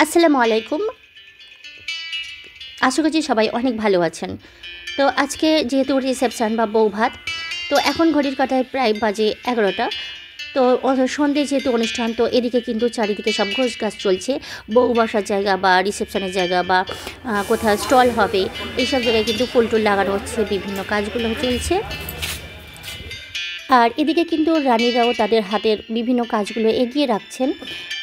আসসালামু আলাইকুম। আশা করছি সবাই অনেক ভালো আছেন। তো আজকে যেহেতু রিসেপশান বা বউ ভাত, তো এখন ঘড়ির কাঁটায় প্রায় বাজে 11টা। তো সন্ধ্যে যেহেতু অনুষ্ঠান, তো এদিকে কিন্তু চারিদিকে সব গোছ গাছ চলছে। বউ বসার জায়গা বা রিসেপশানের জায়গা বা কোথাও স্টল হবে, এইসব জায়গায় কিন্তু ফুল টুল লাগানো হচ্ছে, বিভিন্ন কাজগুলো চলছে। আর এদিকে কিন্তু রানীরাও তাদের হাতের বিভিন্ন কাজগুলো এগিয়ে রাখছেন।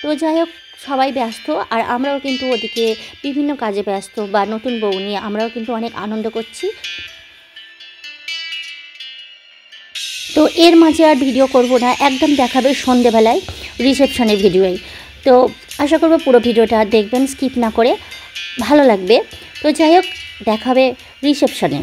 তো যাই হোক, সবাই ব্যস্ত, আর আমরাও কিন্তু ওদিকে বিভিন্ন কাজে ব্যস্ত, বা নতুন বউ নিয়ে আমরাও কিন্তু অনেক আনন্দ করছি। তো এর মাঝে আর ভিডিও করব না, একদম দেখাবে সন্ধেবেলায় রিসেপশনের ভিডিওই। তো আশা করব পুরো ভিডিওটা দেখবেন, স্কিপ না করে, ভালো লাগবে। তো যাই হোক, দেখাবে রিসেপশনে।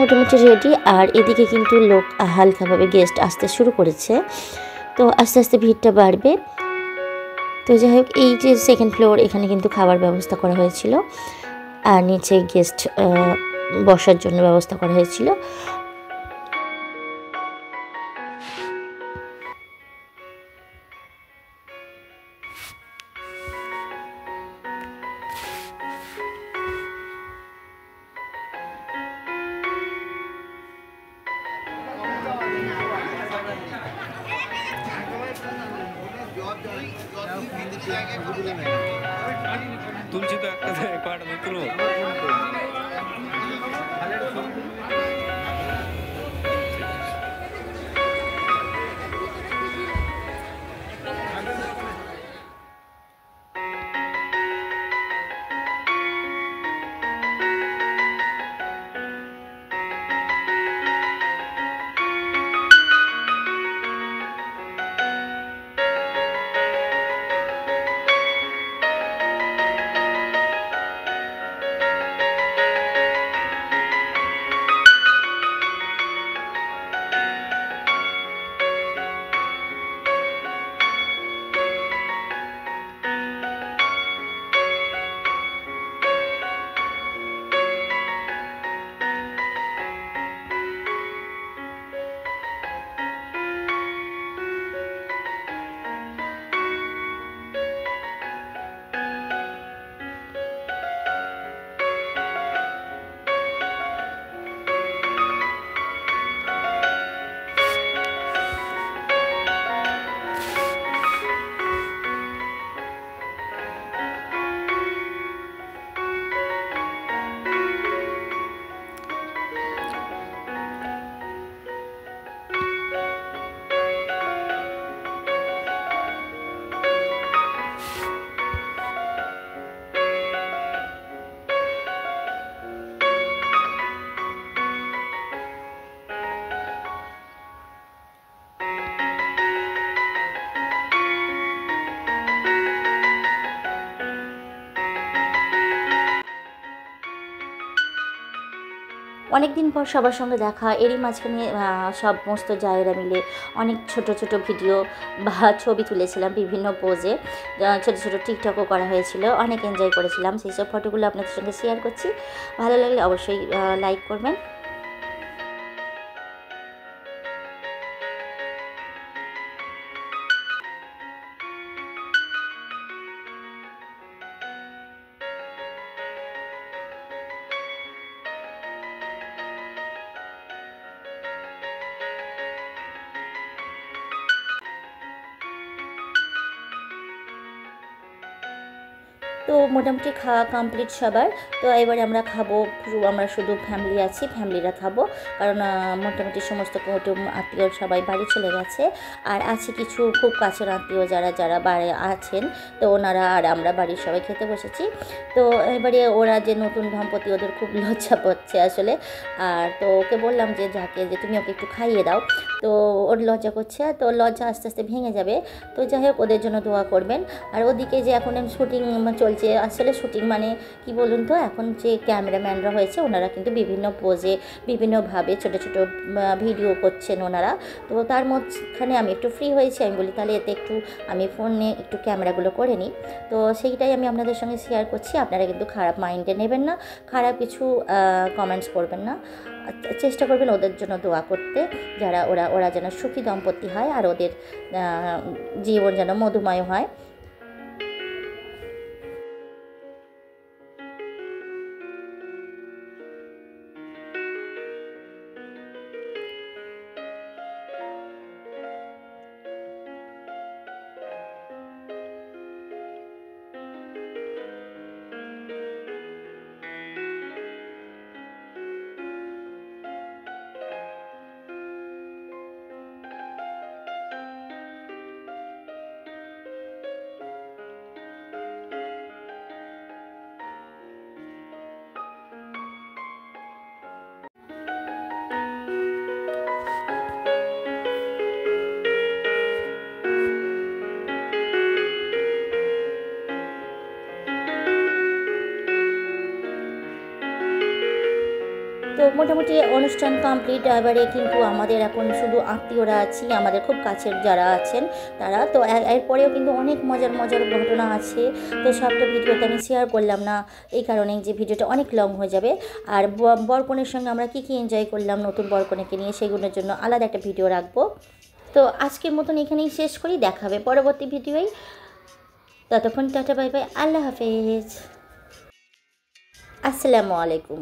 মোটামুটি রেডি। আর এদিকে কিন্তু লোক হালকাভাবে গেস্ট আসতে শুরু করেছে, তো আস্তে আস্তে ভিড়টা বাড়বে। তো যাই হোক, এই যে সেকেন্ড ফ্লোর, এখানে কিন্তু খাবার ব্যবস্থা করা হয়েছিল আর নিচে গেস্ট বসার জন্য ব্যবস্থা করা হয়েছিল। তুলছি তো একটা কয়টা তুলবো। অনেক দিন পর সবার সঙ্গে দেখা, এরই মাঝখানে সমস্ত জায়েরা মিলে অনেক ছোট ছোট ভিডিও বা ছবি তুলেছিলাম বিভিন্ন পোজে, ছোট ছোট টিকটকও করা হয়েছিল, অনেক এনজয় করেছিলাম। সেই সব ফটোগুলো আপনাদের সঙ্গে শেয়ার করছি। ভালো লাগলে অবশ্যই লাইক করবেন। তো মোটামুটি খাওয়া কমপ্লিট সবার। তো এবারে আমরা খাবো, আমরা শুধু ফ্যামিলি আছি, ফ্যামিলিরা খাবো, কারণ মোটামুটি সমস্ত কুটুম আত্মীয় সবাই বাড়ি চলে গেছে। আর আছে কিছু খুব কাছের আত্মীয় যারা যারা বাড়ি আছেন, তো ওনারা আর আমরা বাড়ির সবাই খেতে বসেছি। তো এবারে ওরা যে নতুন দম্পতি, ওদের খুব লজ্জা পাচ্ছে আসলে। আর তো ওকে বললাম যে যাকে, যে তুমি ওকে একটু খাইয়ে দাও। তো ওর লজ্জা করছে, তো লজ্জা আস্তে আস্তে ভেঙে যাবে। তো যাই হোক, ওদের জন্য দোয়া করবেন। আর ওদিকে যে এখন শুটিং চলছে, আসলে শুটিং মানে কি বলুন তো, এখন যে ক্যামেরাম্যানরা হয়েছে ওনারা কিন্তু বিভিন্ন পোজে বিভিন্নভাবে ছোট ছোট ভিডিও করছেন ওনারা। তো তার মধ্যখানে আমি একটু ফ্রি হয়েছি, আমি বলি তাহলে এতে একটু আমি ফোনে একটু ক্যামেরাগুলো করে নিই। তো সেইটাই আমি আপনাদের সঙ্গে শেয়ার করছি। আপনারা কিন্তু খারাপ মাইন্ডে নেবেন না, খারাপ কিছু কমেন্টস করবেন না। চেষ্টা করবেন ওদের জন্য দোয়া করতে, যারা ওরা যেন সুখী দম্পতি হয় আর ওদের জীবন যেন মধুময় হয়। মোটামুটি অনুষ্ঠান কমপ্লিট। এবারে কিন্তু আমাদের এখন শুধু আত্মীয়রা আছি, আমাদের খুব কাছের যারা আছেন তারা। তো এরপরেও কিন্তু অনেক মজার মজার ঘটনা আছে, তো সবটা ভিডিওতে আমি শেয়ার করলাম না এই কারণেই যে ভিডিওটা অনেক লং হয়ে যাবে। আর বরকনের সঙ্গে আমরা কী এনজয় করলাম নতুন বরকনেকে নিয়ে, সেগুলোর জন্য আলাদা একটা ভিডিও রাখবো। তো আজকের মতন এখানেই শেষ করি, দেখাবে পরবর্তী ভিডিওয়। ততক্ষণ টাটা বাই বাই, আল্লাহ হাফেজ, আসসালামু আলাইকুম।